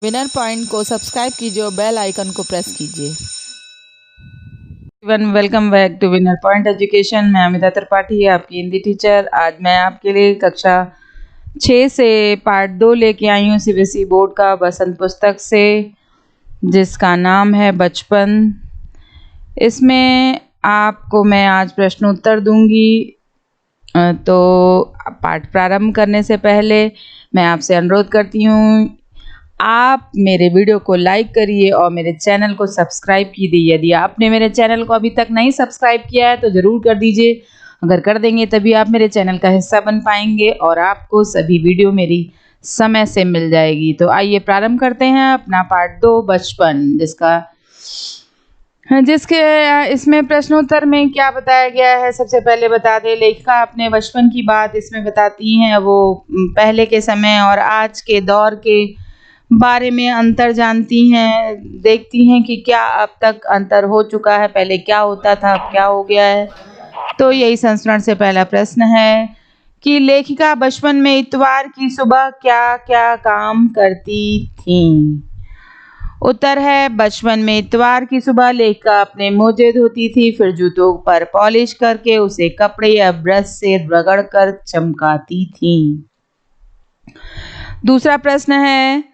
Winner point को subscribe कीजिए और बेल आइकन को प्रेस कीजिए। Welcome back to Winner Point Education. मैं अमिता त्रिपाठी, आपकी हिंदी टीचर। आज मैं आपके लिए कक्षा 6 से पार्ट 2 लेके आई हूँ सीबीएसई बोर्ड का बसंत पुस्तक से, जिसका नाम है बचपन। इसमें आपको मैं आज प्रश्न उत्तर दूंगी। तो पाठ प्रारंभ करने से पहले मैं आपसे अनुरोध करती हूँ, आप मेरे वीडियो को लाइक करिए और मेरे चैनल को सब्सक्राइब कीजिए। यदि आपने मेरे चैनल को अभी तक नहीं सब्सक्राइब किया है तो ज़रूर कर दीजिए। अगर कर देंगे तभी आप मेरे चैनल का हिस्सा बन पाएंगे और आपको सभी वीडियो मेरी समय से मिल जाएगी। तो आइए प्रारंभ करते हैं अपना पार्ट 2 बचपन, जिसके इसमें प्रश्नोत्तर में क्या बताया गया है। सबसे पहले बता दें, लेखिका अपने बचपन की बात इसमें बताती हैं। वो पहले के समय और आज के दौर के बारे में अंतर जानती हैं, देखती हैं कि क्या अब तक अंतर हो चुका है, पहले क्या होता था अब क्या हो गया है। तो यही संस्मरण से पहला प्रश्न है कि लेखिका बचपन में इतवार की सुबह क्या क्या काम करती थीं। उत्तर है, बचपन में इतवार की सुबह लेखिका अपने मोजे धोती थी, फिर जूतों पर पॉलिश करके उसे कपड़े या ब्रश से रगड़कर चमकाती थीं। दूसरा प्रश्न है,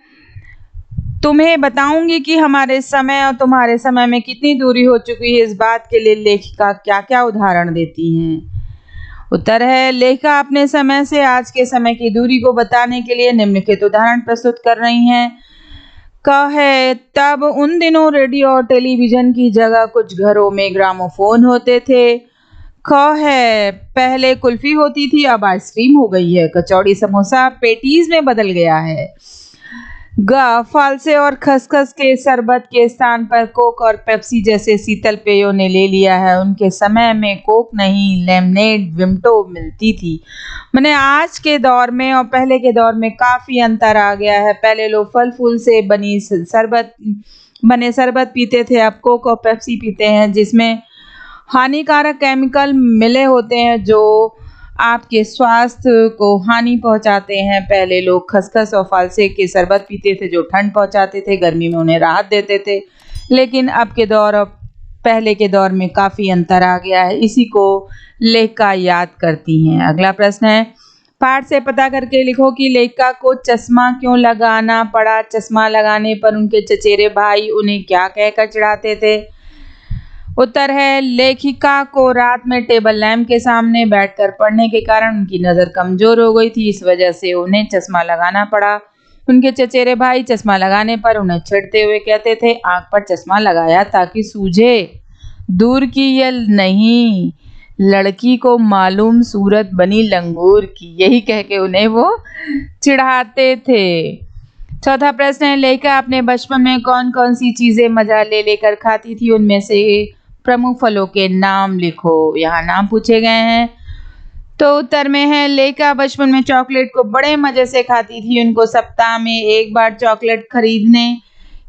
तुम्हें बताऊंगी कि हमारे समय और तुम्हारे समय में कितनी दूरी हो चुकी है। इस बात के लिए लेखिका क्या क्या उदाहरण देती हैं। उत्तर है, लेखिका अपने समय से आज के समय की दूरी को बताने के लिए निम्नलिखित उदाहरण प्रस्तुत कर रही हैं। क है, तब उन दिनों रेडियो और टेलीविजन की जगह कुछ घरों में ग्रामोफोन होते थे। ख है, पहले कुल्फी होती थी अब आइसक्रीम हो गई है। कचौड़ी समोसा पेटीज में बदल गया है। ग, फालसे और खसखस के शरबत के स्थान पर कोक और पेप्सी जैसे शीतल पेयों ने ले लिया है। उनके समय में कोक नहीं, लेमनेड, विम्टो मिलती थी। मैंने आज के दौर में और पहले के दौर में काफ़ी अंतर आ गया है। पहले लोग फल फूल से बने शरबत पीते थे, अब कोक और पेप्सी पीते हैं, जिसमें हानिकारक केमिकल मिले होते हैं जो आपके स्वास्थ्य को हानि पहुंचाते हैं। पहले लोग खसखस और फालसे के शरबत पीते थे जो ठंड पहुंचाते थे, गर्मी में उन्हें राहत देते थे। लेकिन अब के दौर और पहले के दौर में काफ़ी अंतर आ गया है। इसी को लेखिका याद करती हैं। अगला प्रश्न है, पाठ से पता करके लिखो कि लेखिका को चश्मा क्यों लगाना पड़ा। चश्मा लगाने पर उनके चचेरे भाई उन्हें क्या कहकर चिढ़ाते थे। उत्तर है, लेखिका को रात में टेबल लैंप के सामने बैठकर पढ़ने के कारण उनकी नज़र कमजोर हो गई थी, इस वजह से उन्हें चश्मा लगाना पड़ा। उनके चचेरे भाई चश्मा लगाने पर उन्हें चिढ़ते हुए कहते थे, आंख पर चश्मा लगाया ताकि सूझे, दूर की ये नहीं, लड़की को मालूम सूरत बनी लंगूर की। यही कह के उन्हें वो चिढ़ाते थे। चौथा प्रश्न है, लेखिका अपने बचपन में कौन कौन सी चीजें मजा ले लेकर खाती थी, उनमें से प्रमुख फलों के नाम लिखो। यहाँ नाम पूछे गए हैं। तो उत्तर में है, लेखिका बचपन में चॉकलेट को बड़े मजे से खाती थी। उनको सप्ताह में एक बार चॉकलेट खरीदने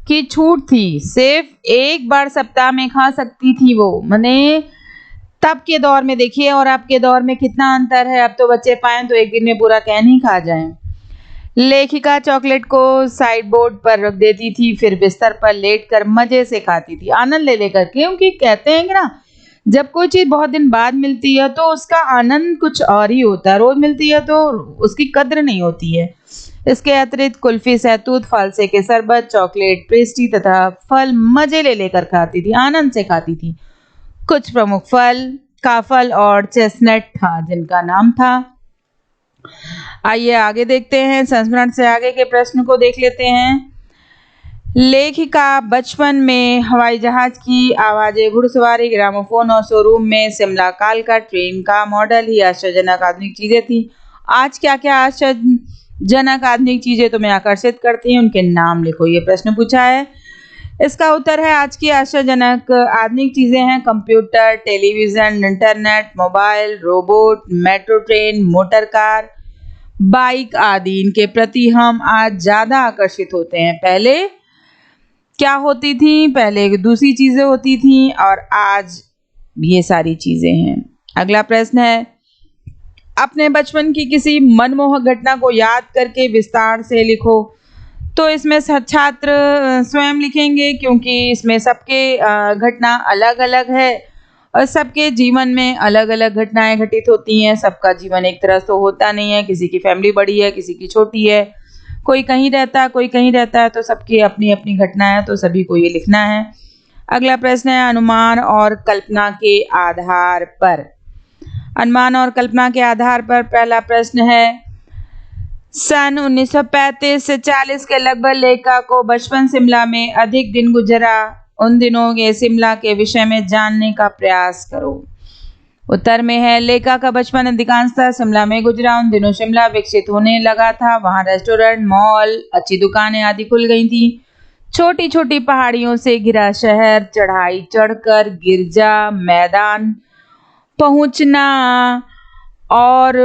की छूट थी। सिर्फ एक बार सप्ताह में खा सकती थी वो। मैंने तब के दौर में देखिए और अब के दौर में कितना अंतर है। अब तो बच्चे पाएं तो एक दिन में पूरा कैन ही खा जाएं। लेखिका चॉकलेट को साइड बोर्ड पर रख देती थी, फिर बिस्तर पर लेटकर मजे से खाती थी, आनंद ले लेकर। क्योंकि कहते हैं कि ना, जब कोई चीज़ बहुत दिन बाद मिलती है तो उसका आनंद कुछ और ही होता है। रोज मिलती है तो उसकी कद्र नहीं होती है। इसके अतिरिक्त कुल्फी, सहतूत, फालसे के शरबत, चॉकलेट, पेस्ट्री तथा फल मजे ले लेकर खाती थी, आनंद से खाती थी। कुछ प्रमुख फल काफल और चेस्टनट था, जिनका नाम था। आइए आगे देखते हैं, संस्मरण से आगे के प्रश्न को देख लेते हैं। लेखिका बचपन में हवाई जहाज की आवाजें, घुड़सवारी, ग्रामोफोन और शोरूम में शिमला काल का ट्रेन का मॉडल ही आश्चर्यजनक आधुनिक चीजें थी। आज क्या क्या आश्चर्यजनक आधुनिक चीजें तुम्हें आकर्षित करती हैं, उनके नाम लिखो। ये प्रश्न पूछा है। इसका उत्तर है, आज की आश्चर्यजनक आधुनिक चीजें हैं computer, television, internet, mobile, robot, metro train, motor car, bike आदि। इनके प्रति हम आज ज्यादा आकर्षित होते हैं। पहले क्या होती थी, पहले दूसरी चीजें होती थी और आज ये सारी चीजें हैं। अगला प्रश्न है, अपने बचपन की किसी मनमोहक घटना को याद करके विस्तार से लिखो। तो इसमें छात्र स्वयं लिखेंगे, क्योंकि इसमें सबके घटना अलग-अलग है और सबके जीवन में अलग-अलग घटनाएँ घटित होती हैं। सबका जीवन एक तरह तो होता नहीं है, किसी की फैमिली बड़ी है, किसी की छोटी है, कोई कहीं रहता है, कोई कहीं रहता है, तो सबकी अपनी-अपनी घटना है, तो सभी को ये लिखना है। अगला प्रश्न है अनुमान और कल्पना के आधार पर। अनुमान और कल्पना के आधार पर पहला प्रश्न है, सन 1935 से 40 के लगभग लेखक को बचपन शिमला में अधिक दिन गुजरा, उन दिनों के शिमला के विषय में जानने का प्रयास करो। उत्तर में है, लेखक का बचपन अधिकांशतः शिमला में गुजरा। उन दिनों शिमला विकसित होने लगा था, वहाँ रेस्टोरेंट, मॉल, अच्छी दुकानें आदि खुल गई थी। छोटी छोटी पहाड़ियों से घिरा शहर, चढ़ाई चढ़कर गिरजा मैदान पहुंचना और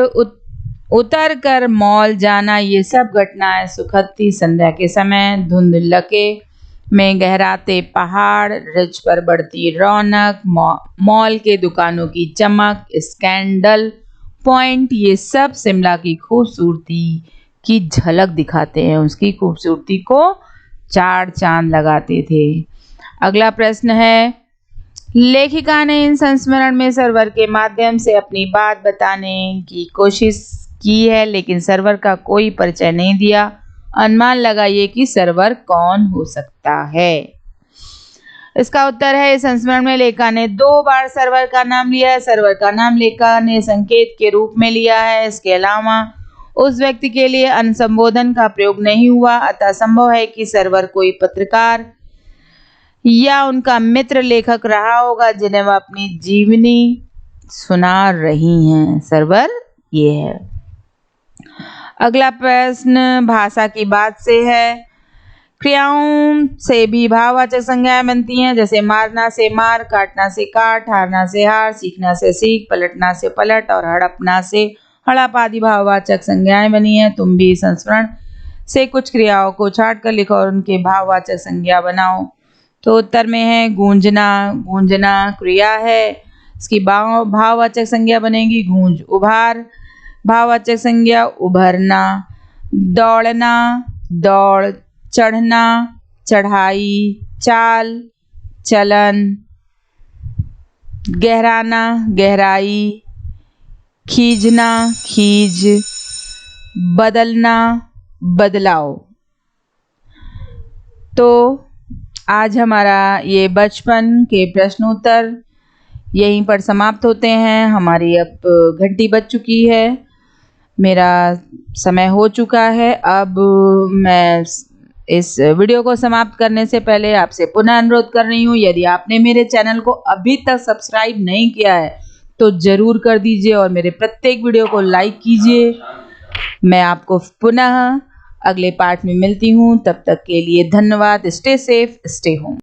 उतर कर मॉल जाना, ये सब घटनाएं सुखद थी। संध्या के समय धुंधलके में गहराते पहाड़, रिज पर बढ़ती रौनक, मॉल के दुकानों की चमक, स्कैंडल पॉइंट, ये सब शिमला की खूबसूरती की झलक दिखाते हैं, उसकी खूबसूरती को चार चांद लगाते थे। अगला प्रश्न है, लेखिका ने इन संस्मरण में सर्वर के माध्यम से अपनी बात बताने की कोशिश की है, लेकिन सर्वर का कोई परिचय नहीं दिया। अनुमान लगाइए कि सर्वर कौन हो सकता है। इसका उत्तर है, इस संस्मरण में लेखिका ने 2 बार सर्वर का नाम लिया है। सर्वर का नाम लेखिका ने संकेत के रूप में लिया है। इसके अलावा उस व्यक्ति के लिए अनुसंबोधन का प्रयोग नहीं हुआ, अतः संभव है कि सर्वर कोई पत्रकार या उनका मित्र लेखक रहा होगा जिन्हें वह अपनी जीवनी सुना रही हैं। सर्वर ये है। अगला प्रश्न भाषा की बात से है। क्रियाओं से भी भाववाचक संज्ञाएं बनती हैं, जैसे मारना से मार, काटना से काट, हारना से हार, सीखना से सीख, पलटना से पलट और हड़पना से हड़प आदि भाववाचक संज्ञाएं बनी हैं। तुम भी संस्मरण से कुछ क्रियाओं को छाट कर लिखो और उनके भाववाचक संज्ञा बनाओ। तो उत्तर में है गूंजना। गूंजना क्रिया है, इसकी भाववाचक संज्ञा बनेगी गूंज। उभार, भाववाचक संज्ञा उभरना। दौड़ना, दौड़। चढ़ना, चढ़ाई। चाल, चलन। गहराना, गहराई। खींचना, खींच। बदलना, बदलाव। तो आज हमारा ये बचपन के प्रश्नोत्तर यहीं पर समाप्त होते हैं। हमारी अब घंटी बज चुकी है, मेरा समय हो चुका है। अब मैं इस वीडियो को समाप्त करने से पहले आपसे पुनः अनुरोध कर रही हूँ, यदि आपने मेरे चैनल को अभी तक सब्सक्राइब नहीं किया है तो ज़रूर कर दीजिए और मेरे प्रत्येक वीडियो को लाइक कीजिए। मैं आपको पुनः अगले पार्ट में मिलती हूँ, तब तक के लिए धन्यवाद। Stay safe, stay home.